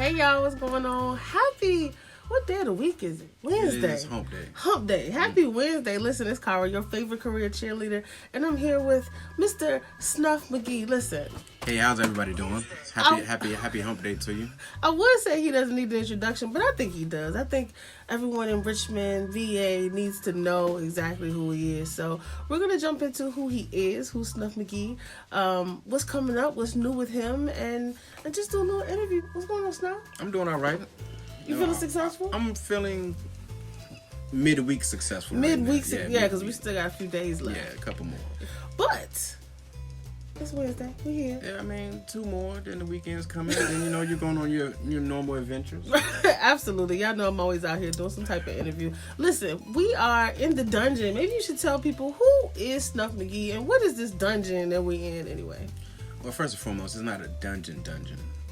Hey y'all, what's going on? What day of the week is it? Wednesday. It is hump day. Hump day. Happy Wednesday. Listen, it's Cara, your favorite career cheerleader, and I'm here with Mr. Snuff Magee. Listen. Hey, how's everybody doing? Happy hump day to you. I would say he doesn't need the introduction, but I think he does. I think everyone in Richmond, VA, needs to know exactly who he is. So we're going to jump into who he is, who's Snuff Magee, what's coming up, what's new with him, and just do a little interview. What's going on, Snuff? I'm doing all right. You feeling successful? I'm feeling midweek successful. Midweek, right yeah, because we still got a few days left. Yeah, a couple more. But it's Wednesday. We're here. Yeah, I mean, 2 more. Then the weekend's coming. Then you're going on your normal adventures. Absolutely. Y'all know I'm always out here doing some type of interview. Listen, we are in the dungeon. Maybe you should tell people who is Snuff Magee and what is this dungeon that we in anyway? Well, first and foremost, it's not a dungeon.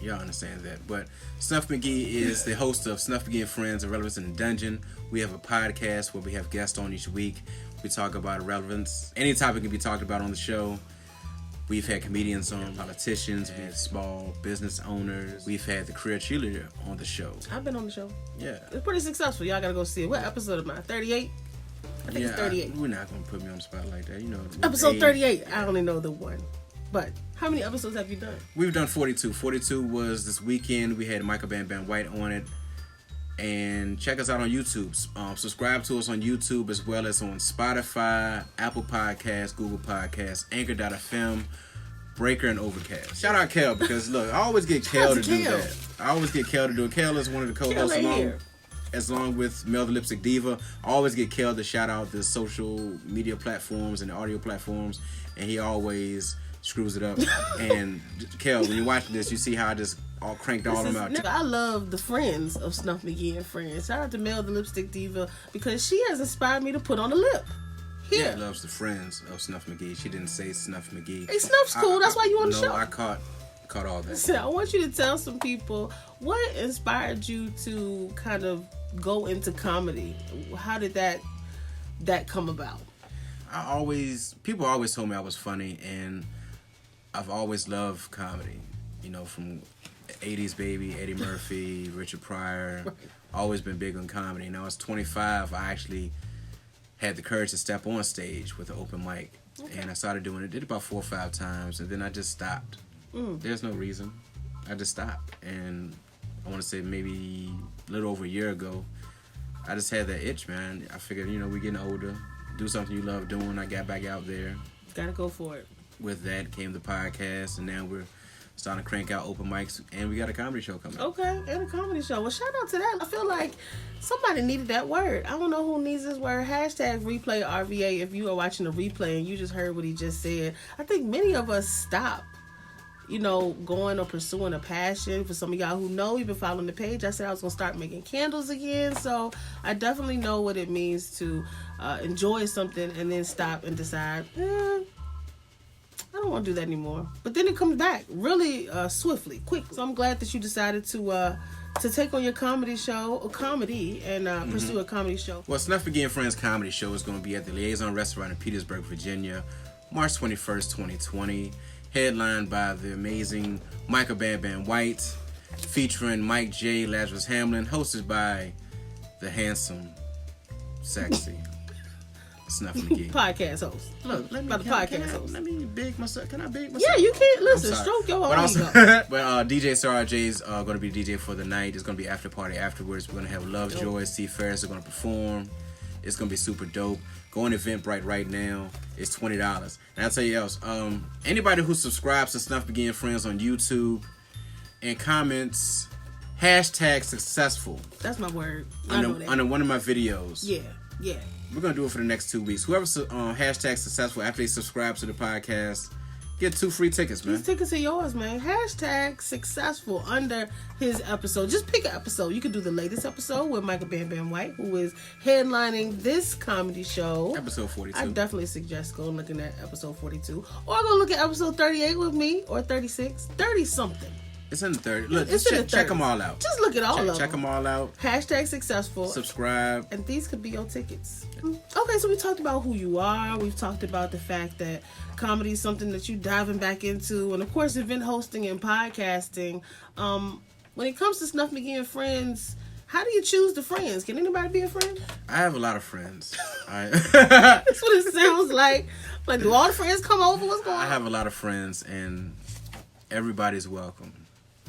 Y'all understand that. But Snuff Magee is the host of Snuff Magee and Friends, Irrelevance in the Dungeon. We have a podcast where we have guests on each week. We talk about irrelevance. Any topic can be talked about on the show. We've had comedians on, politicians, we had small business owners. We've had the career cheerleader on the show. I've been on the show. Yeah. It's pretty successful. Y'all gotta go see it. What episode am I? 38? I think it's 38. We're not going to put me on the spot like that. You know. Episode 38. I only know the one. But how many episodes have you done? We've done 42. 42 was this weekend. We had Michael Bam Bam White on it. And check us out on YouTube. Subscribe to us on YouTube as well as on Spotify, Apple Podcasts, Google Podcasts, Anchor.fm, Breaker, and Overcast. Shout out Kel because, look, I always get Kel to do that. I always get Kel to do it. Kel is one of the co-hosts along with Mel the Lipstick Diva. I always get Kel to shout out the social media platforms and the audio platforms. And he always screws it up. And Kel, when you're watching this, you see how I just all cranked all them out. I love the friends of Snuff Magee and Friends. Shout out to Mel the Lipstick Diva because she has inspired me to put on a lip. Here. She loves the friends of Snuff Magee. She didn't say Snuff Magee. Hey, Snuff's cool. That's why you on the show. No, I caught all that. So I want you to tell some people what inspired you to kind of go into comedy. How did that come about? People always told me I was funny, and I've always loved comedy. You know, from 80s baby, Eddie Murphy, Richard Pryor. Right. Always been big on comedy. Now I was 25. I actually had the courage to step on stage with an open mic. Okay. And I started doing it. Did it about 4 or 5 times, and then I just stopped. There's no reason. I just stopped. And I want to say maybe a little over a year ago, I just had that itch, man. I figured, we're getting older. Do something you love doing. I got back out there. Gotta go for it. With that came the podcast, and now we're starting to crank out open mics, and we got a comedy show coming. Okay, and a comedy show. Well, shout out to that. I feel like somebody needed that word. I don't know who needs this word. Hashtag replay RVA if you are watching the replay and you just heard what he just said. I think many of us stop, going or pursuing a passion. For some of y'all who know, you've been following the page, I said I was going to start making candles again. So I definitely know what it means to enjoy something and then stop and decide, I don't want to do that anymore. But then it comes back really swiftly, quick. So I'm glad that you decided to take on your comedy show, and pursue a comedy show. Well, Snuff Magee and Friends comedy show is going to be at the Liaison Restaurant in Petersburg, Virginia, March 21st, 2020. Headlined by the amazing Michael Bam Bam White, featuring Mike J. Lazarus Hamlin, hosted by the handsome, sexy Snuff Magee. Podcast host. Look, let me big myself. Can I big myself? Yeah, you can't. Listen, stroke your own ego. But DJ Sarah J is going to be DJ for the night. It's going to be after party afterwards. We're going to have Love Joy, Steve Ferris are going to perform. It's going to be super dope. Go on Eventbrite right now. It's $20. And I'll tell you else. Anybody who subscribes to Snuff Magee and Friends on YouTube and comments hashtag successful. That's my word. Under one of my videos. Yeah. We're going to do it for the next 2 weeks. Whoever's hashtag successful after they subscribe to the podcast, get 2 free tickets, man. These tickets are yours, man. Hashtag successful under his episode. Just pick an episode. You can do the latest episode with Michael Bam Bam White, who is headlining this comedy show. Episode 42. I definitely suggest go looking at episode 42. Or go look at episode 38 with me, or 36. 30-something. It's in the 30. Look, check them all out. Just look at all of them. Check them all out. Hashtag successful. Subscribe. And these could be your tickets. Okay, so we talked about who you are. We've talked about the fact that comedy is something that you're diving back into. And, of course, event hosting and podcasting. when it comes to Snuff Magee and friends, how do you choose the friends? Can anybody be a friend? I have a lot of friends. That's what it sounds like. Like, do all the friends come over? What's going on? I have a lot of friends, and everybody's welcome.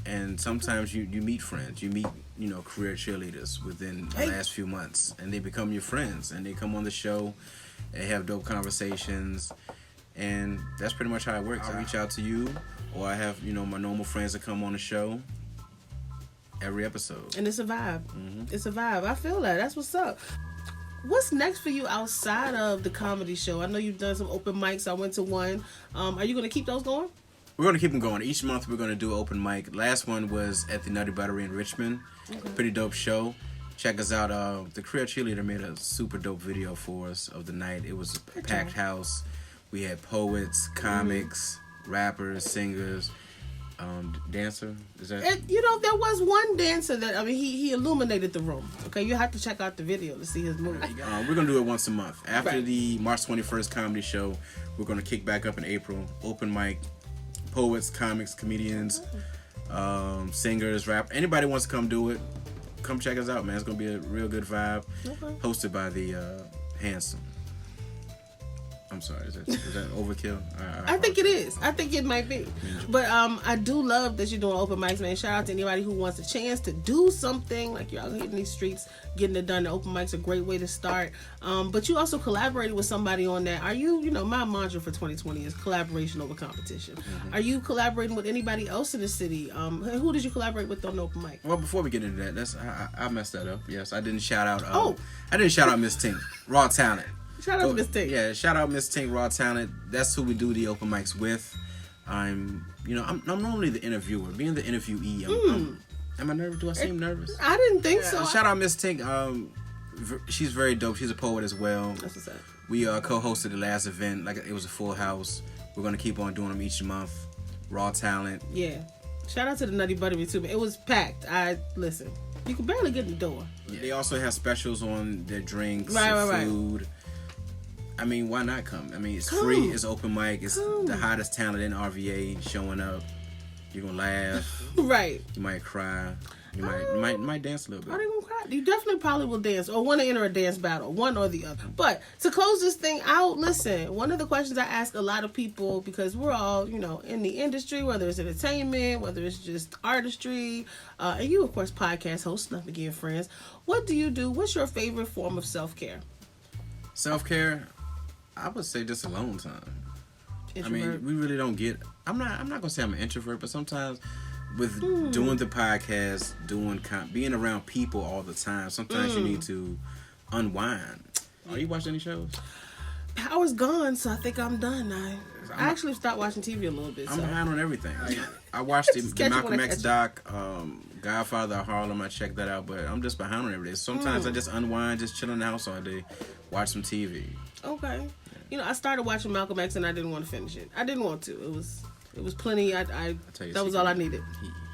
And sometimes you meet friends. You meet, career cheerleaders within the last few months, and they become your friends, and they come on the show. They have dope conversations, and that's pretty much how it works. I reach out to you, or I have, my normal friends that come on the show every episode. And it's a vibe. Mm-hmm. It's a vibe. I feel that. That's what's up. What's next for you outside of the comedy show? I know you've done some open mics. I went to one. Are you going to keep those going? We're going to keep them going. Each month we're going to do an open mic. Last one was at the Nutty Buttery in Richmond. Okay. Pretty dope show. Check us out. The Career Cheerleader made a super dope video for us of the night. It was a packed house. We had poets, comics, rappers, singers, dancer. Is that? There was one dancer that, he illuminated the room. Okay, you have to check out the video to see his movie. We're going to do it once a month. After the March 21st comedy show, we're going to kick back up in April. Open mic. Poets, comics, comedians, singers, rap. Anybody wants to come do it, come check us out, man. It's going to be a real good vibe. Okay. Hosted by the Handsome. I'm sorry, is that overkill? I think it is. I think it might be. But I do love that you're doing open mics, man. Shout out to anybody who wants a chance to do something. Like, you're out hitting these streets, getting it done. The open mic's a great way to start. But you also collaborated with somebody on that. Are you, my mantra for 2020 is collaboration over competition. Mm-hmm. Are you collaborating with anybody else in the city? Who did you collaborate with on the open mic? Well, before we get into that, I messed that up. Yes, I didn't shout out. I didn't shout out Miss Tink, Raw Talent. Shout out to Miss Tink. Yeah, shout out Miss Tink, Raw Talent. That's who we do the open mics with. I'm normally the interviewer. Being the interviewee, am I nervous? Do I seem nervous? I didn't think so. Shout out Miss Tink. She's very dope. She's a poet as well. That's what's up. We co-hosted the last event. Like, it was a full house. We're gonna keep on doing them each month. Raw Talent. Yeah. Shout out to the Nutty Buttery too. It was packed. Listen. You could barely get in the door. Yeah. They also have specials on their drinks, food. Right. I mean, why not come? I mean, it's free. It's open mic. It's the hottest talent in RVA showing up. You're gonna laugh. Right. You might cry. You might dance a little bit. Are they gonna cry? You definitely probably will dance or want to enter a dance battle, one or the other. But to close this thing out, listen, one of the questions I ask a lot of people, because we're all, in the industry, whether it's entertainment, whether it's just artistry, and you, of course, podcast host, Snuff Magee and Friends. What do you do? What's your favorite form of self-care? Self-care, I would say just alone time. Introvert. I mean, we really don't get. I'm not gonna say I'm an introvert, but sometimes with doing the podcast, being around people all the time, sometimes you need to unwind. Are you watching any shows? Power's gone, so I think I'm done. I actually stopped watching TV a little bit. I'm behind on everything. I watched the Malcolm X doc, Godfather of Harlem. I checked that out, but I'm just behind on everything. Sometimes I just unwind, just chill in the house all day, watch some TV. Okay. I started watching Malcolm X and I didn't want to finish it. I didn't want to. It was plenty. That was all I needed.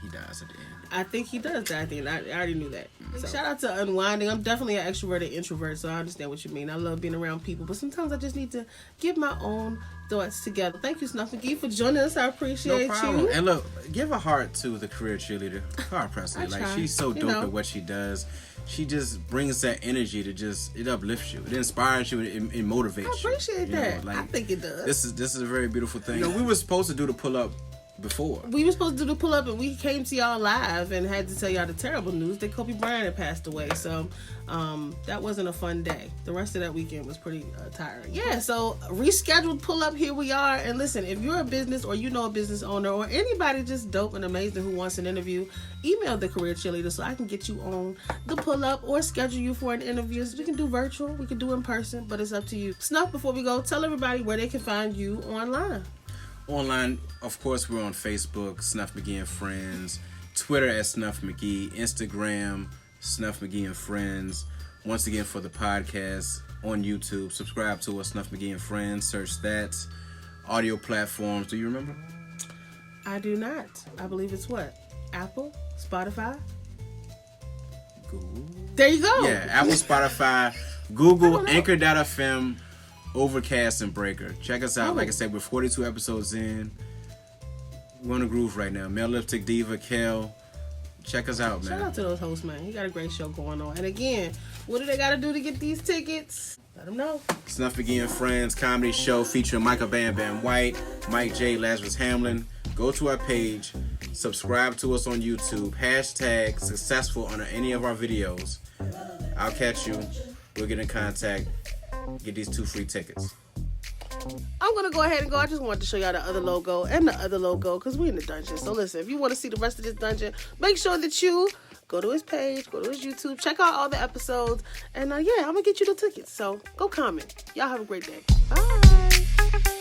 He dies at the end. I think he does die at the end. I already knew that. So, shout out to unwinding. I'm definitely an extroverted introvert, so I understand what you mean. I love being around people, but sometimes I just need to get my own thoughts together. Thank you, Snuff Magee, for joining us. I appreciate you. And look, give a heart to the career cheerleader, Cara Presley. She's so dope at what she does. She just brings that energy it uplifts you. It inspires you. It motivates you. I appreciate that. I think it does. This is a very beautiful thing. We were supposed to do the pull-up before. We were supposed to do the pull-up, and we came to y'all live and had to tell y'all the terrible news that Kobe Bryant had passed away. So that wasn't a fun day. The rest of that weekend was pretty tiring. Yeah, so rescheduled pull-up, here we are. And listen, if you're a business or you know a business owner or anybody just dope and amazing who wants an interview, email the Career Cheerleader so I can get you on the pull-up or schedule you for an interview. We can do virtual, we can do in person, but it's up to you. Snuff, before we go, tell everybody where they can find you online. Online, of course, we're on Facebook, Snuff Magee and Friends, Twitter at Snuff Magee, Instagram, Snuff Magee and Friends. Once again, for the podcast on YouTube, subscribe to us, Snuff Magee and Friends. Search that. Audio platforms. Do you remember? I do not. I believe it's what? Apple, Spotify, Google. There you go. Yeah, Apple, Spotify, Google, Anchor.fm, Overcast, and Breaker. Check us out. Like I said, we're 42 episodes in. We're on a groove right now. Male Lipstick Diva, Kel, Check us out, man. Shout out to those hosts, man. He got a great show going on. And again, what do they got to do to get these tickets? Let them know. Snuff Magee and Friends comedy show featuring Michael Bam Bam White, Mike J, Lazarus Hamlin. Go to our page, subscribe to us on YouTube, hashtag successful on any of our videos. I'll catch you. We'll get in contact. Get these 2 free tickets. I'm going to go ahead and go. I just wanted to show y'all the other logo and the other logo because we're in the dungeon. So listen, if you want to see the rest of this dungeon, make sure that you go to his page, go to his YouTube, check out all the episodes. And yeah, I'm going to get you the tickets. So go comment. Y'all have a great day. Bye.